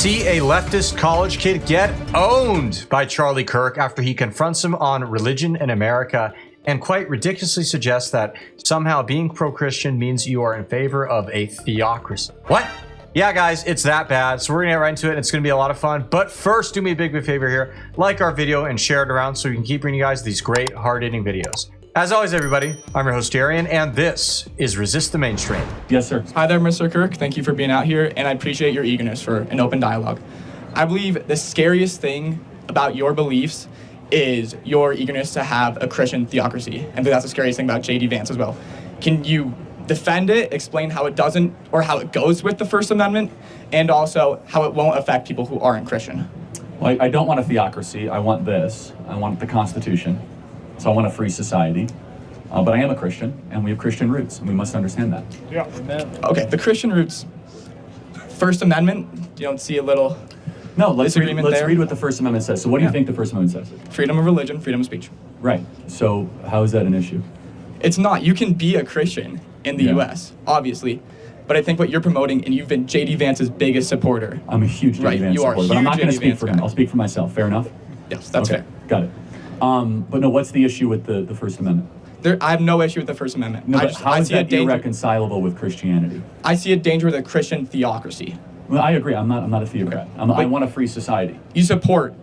See a leftist college kid get owned by Charlie Kirk after he confronts him on religion in America and quite ridiculously suggests that somehow being pro-Christian means you are in favor of a theocracy. What? Yeah, guys, it's that bad. So we're gonna get right into it. It's gonna be a lot of fun. But first, do me a big favor here. Like our video and share it around so we can keep bringing you guys these great, hard-hitting videos. As always, everybody, I'm your host, Darian, and this is Resist the Mainstream. Yes, sir. Hi there, Mr. Kirk. Thank you for being out here, and I appreciate your eagerness for an open dialogue. I believe the scariest thing about your beliefs is your eagerness to have a Christian theocracy. And I think that's the scariest thing about J.D. Vance as well. Can you defend it, explain how it doesn't, or how it goes with the First Amendment, and also how it won't affect people who aren't Christian? Well, I don't want a theocracy. I want this. I want the Constitution. So I want a free society. But I am a Christian, and we have Christian roots, and we must understand that. Yeah. Okay, the Christian roots. First Amendment, you don't see a little let's disagreement there? read what the First Amendment says. So what do you think the First Amendment says? Freedom of religion, freedom of speech. Right. So how is that an issue? It's not. You can be a Christian in the U.S., obviously. But I think what you're promoting, and you've been J.D. Vance's biggest supporter. I'm a huge J.D. Vance supporter, but I'm not going to speak for him. Guy. I'll speak for myself. Fair enough? Yes, that's fair. Got it. But no, what's the issue with the First Amendment? I have no issue with the First Amendment. No, but how is that irreconcilable with Christianity? I see a danger with a Christian theocracy. Well, I agree. I'm not a theocrat. I want a free society. You support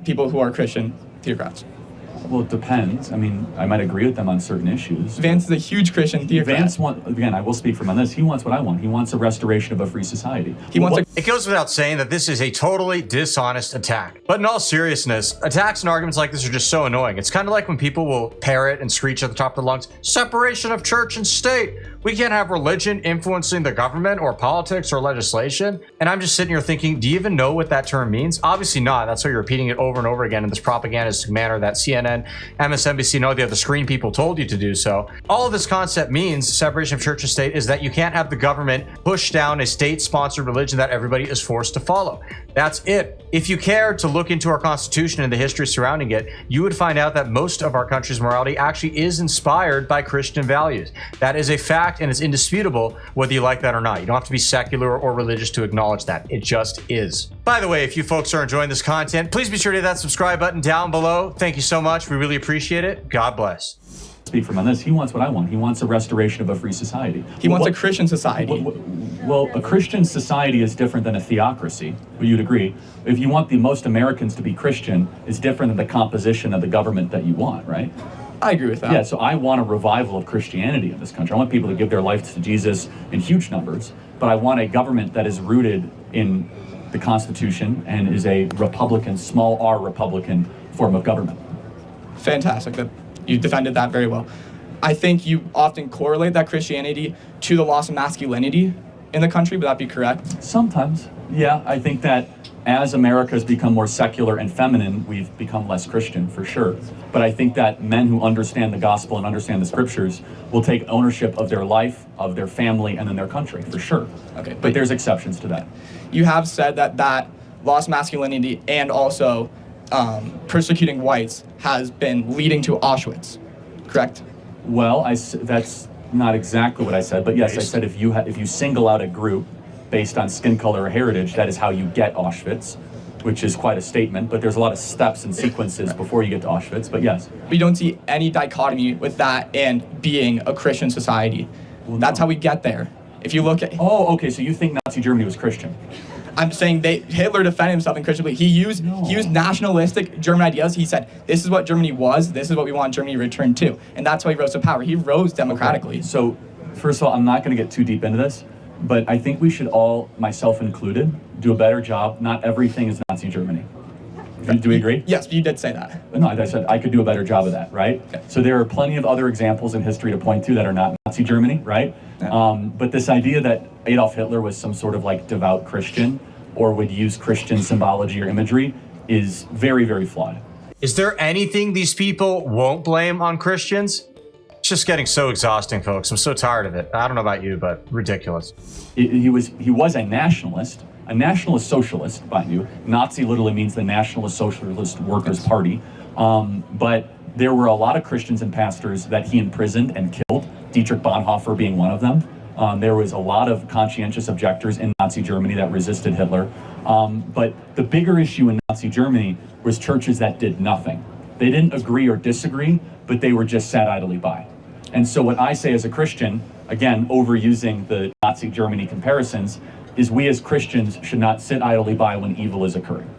people who are Christian theocrats. Well, it depends. I mean, I might agree with them on certain issues. Vance is a huge Christian theocrat. Again, I will speak for him on this. He wants what I want. He wants a restoration of a free society. It goes without saying that this is a totally dishonest attack. But in all seriousness, attacks and arguments like this are just so annoying. It's kind of like when people will parrot and screech at the top of their lungs, separation of church and state. We can't have religion influencing the government or politics or legislation. And I'm just sitting here thinking, do you even know what that term means? Obviously not. That's why you're repeating it over and over again in this propagandistic manner that CNN, MSNBC, and all the other screen people told you to do so. All of this concept means, separation of church and state, is that you can't have the government push down a state-sponsored religion that everybody is forced to follow. That's it. If you cared to look into our Constitution and the history surrounding it, you would find out that most of our country's morality actually is inspired by Christian values. That is a fact, and it's indisputable whether you like that or not. You don't have to be secular or religious to acknowledge that. It just is. By the way, if you folks are enjoying this content, please be sure to hit that subscribe button down below. Thank you so much. We really appreciate it. God bless. Speak for him on this. He wants what I want. He wants a restoration of a free society. He wants a Christian society. Well, a Christian society is different than a theocracy. Well, you'd agree. If you want the most Americans to be Christian, it's different than the composition of the government that you want, right? I agree with that. Yeah, so I want a revival of Christianity in this country. I want people to give their life to Jesus in huge numbers, but I want a government that is rooted in the Constitution and is a Republican, small r Republican form of government. Fantastic. You defended that very well. I think you often correlate that Christianity to the loss of masculinity in the country. Would that be correct? Sometimes. Yeah, I think that as America has become more secular and feminine, we've become less Christian, for sure. But I think that men who understand the gospel and understand the scriptures will take ownership of their life, of their family, and then their country, for sure. Okay, but there's exceptions to that. You have said that lost masculinity and also persecuting whites has been leading to Auschwitz, correct? Well, that's not exactly what I said, but yes, I said if you single out a group based on skin color or heritage, that is how you get Auschwitz, which is quite a statement, but there's a lot of steps and sequences before you get to Auschwitz, but yes. We don't see any dichotomy with that and being a Christian society. Well, that's how we get there. If you look at... Oh, okay, so you think Nazi Germany was Christian? I'm saying Hitler defended himself in Christian belief. He used nationalistic German ideas. He said, this is what Germany was, this is what we want Germany to return to. And that's why he rose to power. He rose democratically. Okay. So, first of all, I'm not going to get too deep into this, but I think we should all, myself included, do a better job. Not everything is Nazi Germany. Do we agree? Yes, you did say that. No, I said I could do a better job of that, right? Okay. So there are plenty of other examples in history to point to that are not Nazi Germany, right? Yeah. But this idea that Adolf Hitler was some sort of like devout Christian or would use Christian symbology or imagery is very, very flawed. Is there anything these people won't blame on Christians? It's just getting so exhausting, folks. I'm so tired of it. I don't know about you, but ridiculous. He was a nationalist socialist, mind you. Nazi literally means the Nationalist Socialist Workers' Party. But there were a lot of Christians and pastors that he imprisoned and killed, Dietrich Bonhoeffer being one of them. There was a lot of conscientious objectors in Nazi Germany that resisted Hitler. But the bigger issue in Nazi Germany was churches that did nothing. They didn't agree or disagree, but they were just sat idly by. And so what I say as a Christian, again, overusing the Nazi Germany comparisons, is we as Christians should not sit idly by when evil is occurring.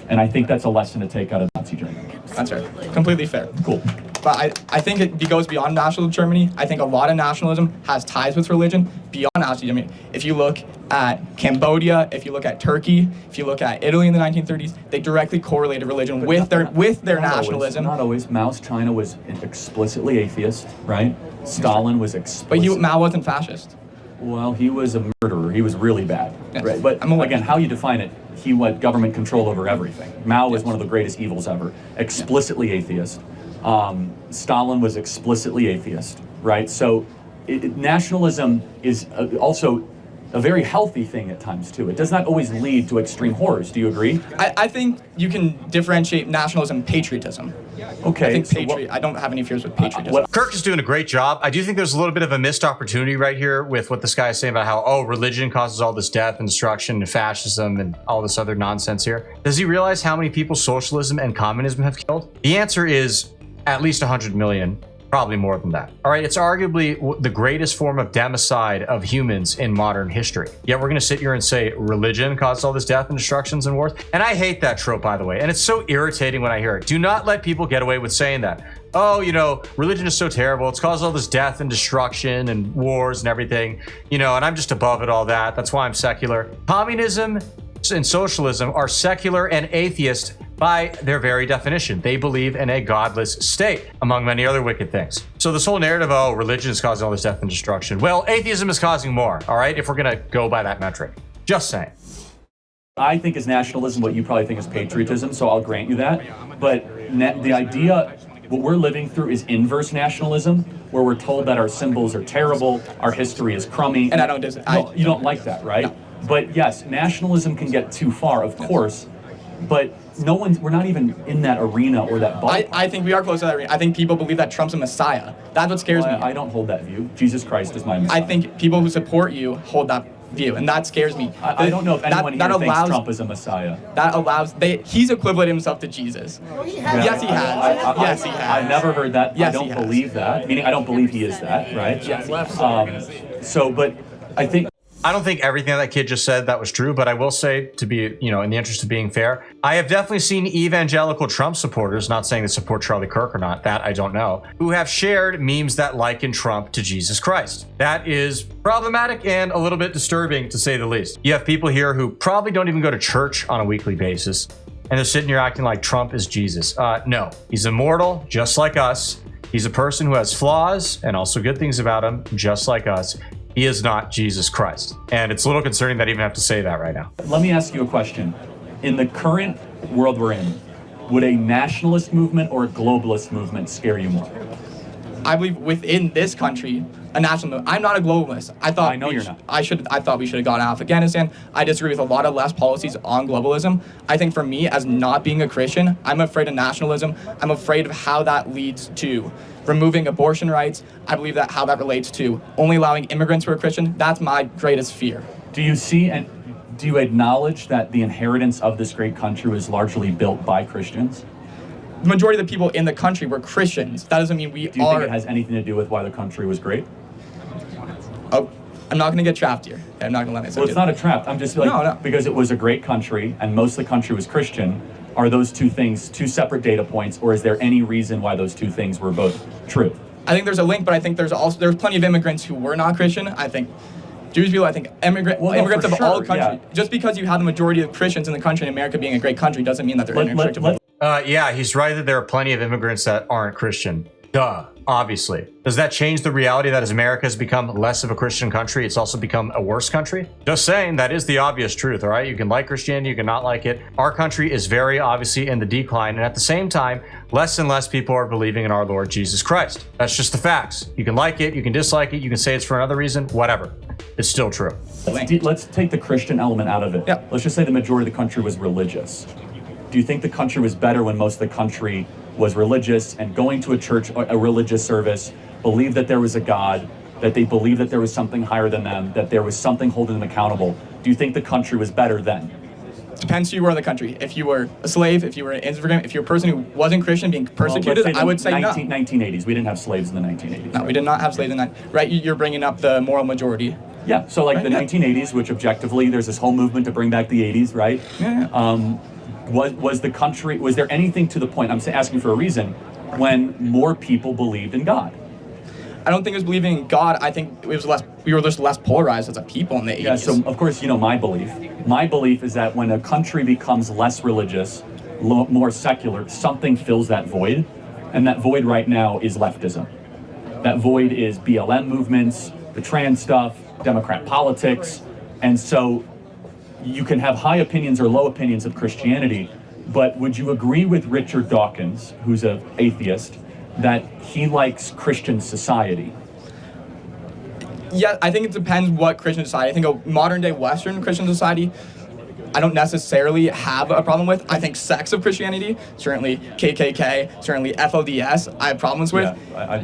And I think that's a lesson to take out of Nazi Germany. That's right. Completely fair. Cool. But I think it goes beyond national Germany. I think a lot of nationalism has ties with religion beyond Nazi Germany. If you look at Cambodia, if you look at Turkey, if you look at Italy in the 1930s, they directly correlated religion with their nationalism. Not always. Mao's China was explicitly atheist, right? Stalin was explicitly. But Mao wasn't fascist. Well, he was a murderer. He was really bad. Yes. Right? But again, how you define it, he had government control over everything. Mao was one of the greatest evils ever. Explicitly atheist. Stalin was explicitly atheist, right? So nationalism is also a very healthy thing at times too. It does not always lead to extreme horrors. Do you agree? I think you can differentiate nationalism and patriotism. Okay. I think I don't have any fears with patriotism. Kirk is doing a great job. I do think there's a little bit of a missed opportunity right here with what this guy is saying about how, religion causes all this death and destruction and fascism and all this other nonsense here. Does he realize how many people socialism and communism have killed? The answer is at least 100 million. Probably more than that. All right, it's arguably the greatest form of democide of humans in modern history. Yet we're gonna sit here and say religion caused all this death and destructions and wars. And I hate that trope, by the way. And it's so irritating when I hear it. Do not let people get away with saying that. Oh, religion is so terrible. It's caused all this death and destruction and wars and everything. And I'm just above it all that. That's why I'm secular. Communism and socialism are secular and atheist by their very definition. They believe in a godless state, among many other wicked things. So this whole narrative, religion is causing all this death and destruction. Well, atheism is causing more, all right, if we're gonna go by that metric. Just saying. I think is nationalism what you probably think is patriotism, so I'll grant you that. But the idea, what we're living through is inverse nationalism, where we're told that our symbols are terrible, our history is crummy. And I don't No, you don't like that, right? No. But yes, nationalism can get too far, of course, but we're not even in that arena or that ballpark. I think we are close to that arena. I think people believe that Trump's a messiah. That's what scares me. I don't hold that view. Jesus Christ is my messiah. I think people who support you hold that view, and that scares me. I don't know if anyone here thinks Trump is a messiah. That allows, he's equivalent himself to Jesus. Yes, he has. Yes, he has. I've never heard that. Yes, I don't believe that. Meaning, I don't believe he is that, right? Yes, he has. But I think I don't think everything that kid just said that was true, but I will say, to be, in the interest of being fair, I have definitely seen evangelical Trump supporters, not saying they support Charlie Kirk or not, that I don't know, who have shared memes that liken Trump to Jesus Christ. That is problematic and a little bit disturbing, to say the least. You have people here who probably don't even go to church on a weekly basis, and they're sitting here acting like Trump is Jesus. No, he's immortal, just like us. He's a person who has flaws and also good things about him, just like us. He is not Jesus Christ. And it's a little concerning that I even have to say that right now. Let me ask you a question. In the current world we're in, would a nationalist movement or a globalist movement scare you more? I believe within this country, a national movement. I'm not a globalist. I know you're not. I thought we should have gone out of Afghanistan. I disagree with a lot of left policies on globalism. I think for me, as not being a Christian, I'm afraid of nationalism. I'm afraid of how that leads to removing abortion rights. I believe that how that relates to only allowing immigrants who are Christian. That's my greatest fear. Do you see and do you acknowledge that the inheritance of this great country was largely built by Christians? The majority of the people in the country were Christians. That doesn't mean we are. Do you think it has anything to do with why the country was great? Oh, I'm not going to get trapped here. I'm not going to let myself. Well, it's not a trap. I'm just like, No. because it was a great country and most of the country was Christian. Are those two things two separate data points, or is there any reason why those two things were both true? I think there's a link, but I think there's plenty of immigrants who were not Christian. I think Jewish people, I think immigrants of all countries. Yeah. Just because you have the majority of Christians in the country, and America being a great country, doesn't mean that they're inextricable. Yeah, he's right that there are plenty of immigrants that aren't Christian. Duh, obviously. Does that change the reality that as America has become less of a Christian country, it's also become a worse country? Just saying, that is the obvious truth, all right? You can like Christianity, you can not like it. Our country is very obviously in the decline, and at the same time, less and less people are believing in our Lord Jesus Christ. That's just the facts. You can like it, you can dislike it, you can say it's for another reason, whatever. It's still true. Let's take the Christian element out of it. Yeah. Let's just say the majority of the country was religious. Do you think the country was better when most of the country was religious and going to a church, a religious service, believed that there was a God, that they believed that there was something higher than them, that there was something holding them accountable? Do you think the country was better then? Depends who you were in the country. If you were a slave, if you were an immigrant, if you were a person who wasn't Christian being persecuted, I would say no. 1980s. We didn't have slaves in the 1980s. No, right? we did not have slaves in that. Right, you're bringing up the moral majority. Yeah, so like Right, the yeah. 1980s, which objectively, there's this whole movement to bring back the 80s, right? Yeah. Was the country, was there anything to the point, I'm asking for a reason, when more people believed in God? I don't think it was believing in God. I think it was we were just less polarized as a people in the 80s. Yeah, so of course, you know my belief. My belief is that when a country becomes less religious, more secular, something fills that void, and that void right now is leftism. That void is BLM movements, the trans stuff, Democrat politics, and so you can have high opinions or low opinions of Christianity, but would you agree with Richard Dawkins, who's an atheist, that he likes Christian society? Yeah, I think it depends what Christian society. I think a modern day Western Christian society, I don't necessarily have a problem with. I think sects of Christianity, certainly KKK, certainly FODS, I have problems with. Yeah, I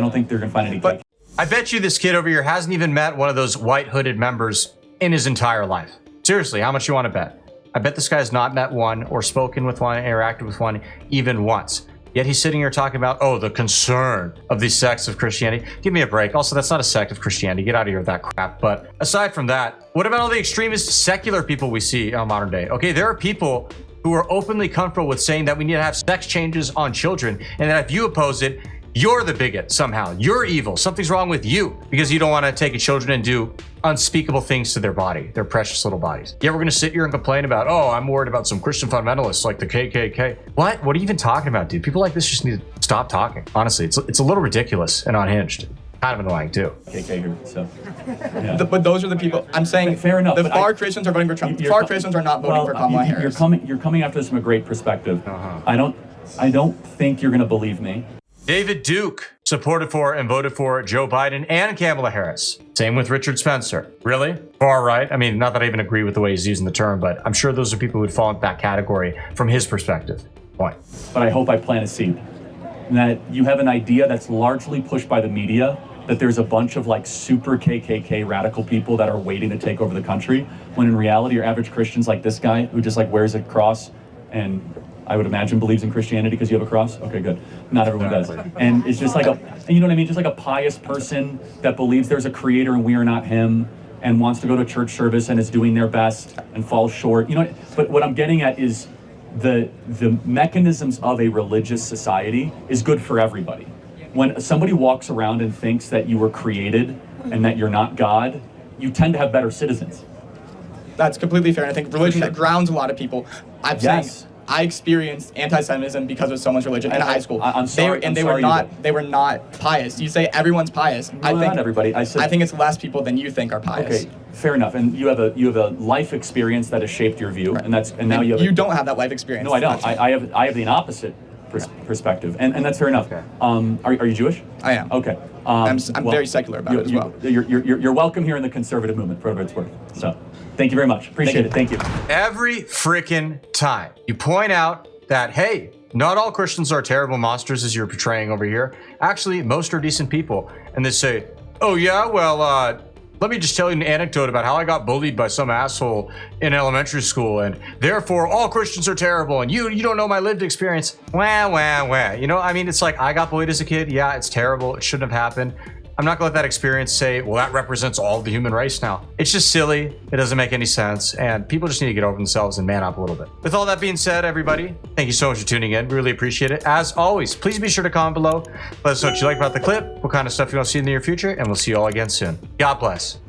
don't think they're gonna find any. But I bet you this kid over here hasn't even met one of those white hooded members in his entire life. Seriously, how much you want to bet? I bet this guy's not met one or spoken with one, interacted with one even once. Yet he's sitting here talking about, oh, the concern of these sects of Christianity. Give me a break. Also, that's not a sect of Christianity. Get out of here with that crap. But aside from that, what about all the extremist secular people we see in modern day? Okay, there are people who are openly comfortable with saying that we need to have sex changes on children, and that if you oppose it, you're the bigot somehow. You're evil. Something's wrong with you because you don't want to take your children and do unspeakable things to their body, their precious little bodies. Yeah, we're going to sit here and complain about, oh, I'm worried about some Christian fundamentalists like the KKK. What? What are you even talking about, dude? People like this just need to stop talking. Honestly, it's a little ridiculous and unhinged. Kind of annoying too. KK here, so. Yeah. but those are the people. I'm saying Fair enough, the but Christians are voting for Trump. Far Christians are not voting for Kamala Harris. You're coming after this from a great perspective. I don't think you're going to believe me. David Duke supported for and voted for Joe Biden and Kamala Harris. Same with Richard Spencer. Really? Far right? I mean, not that I even agree with the way he's using the term, but I'm sure those are people who would fall into that category from his perspective. Point. But I hope I plant a seed. That you have an idea that's largely pushed by the media, that there's a bunch of like super KKK radical people that are waiting to take over the country, when in reality your average Christian's like this guy who just like wears a cross and I would imagine believes in Christianity because you have a cross. Okay, good. Not everyone does. And it's just like you know what I mean? Just like a pious person that believes there's a creator and we are not him, and wants to go to church service and is doing their best and falls short. You know, but what I'm getting at is the mechanisms of a religious society is good for everybody. When somebody walks around and thinks that you were created and that you're not God, you tend to have better citizens. That's completely fair. And I think religion that grounds a lot of people. I'm saying I experienced anti-Semitism because of someone's religion in high school. I'm sorry. They were not pious. You say everyone's pious. I think not everybody. I think it's less people than you think are pious. Okay, fair enough. And you have a life experience that has shaped your view, right. and now you have. You don't have that life experience. No, I don't. I have the opposite perspective, and that's fair enough. Okay. Are you Jewish? I am. Okay. I'm very secular about it as well. You're welcome here in the conservative movement, for whatever it's worth. So, thank you very much. Appreciate it. Thank you. Every freaking time you point out that, hey, not all Christians are terrible monsters as you're portraying over here. Actually, most are decent people. And they say, oh yeah, well, let me just tell you an anecdote about how I got bullied by some asshole in elementary school, and therefore all Christians are terrible, and you don't know my lived experience. Wah, wah, wah. You know, I mean, it's like, I got bullied as a kid. Yeah, it's terrible. It shouldn't have happened. I'm not gonna let that experience say, well, that represents all the human race now. It's just silly. It doesn't make any sense, and people just need to get over themselves and man up a little bit. With all that being said, everybody, thank you so much for tuning in. We really appreciate it. As always, please be sure to comment below. Let us know what you like about the clip, what kind of stuff you want to see in the near future, and we'll see you all again soon. God bless.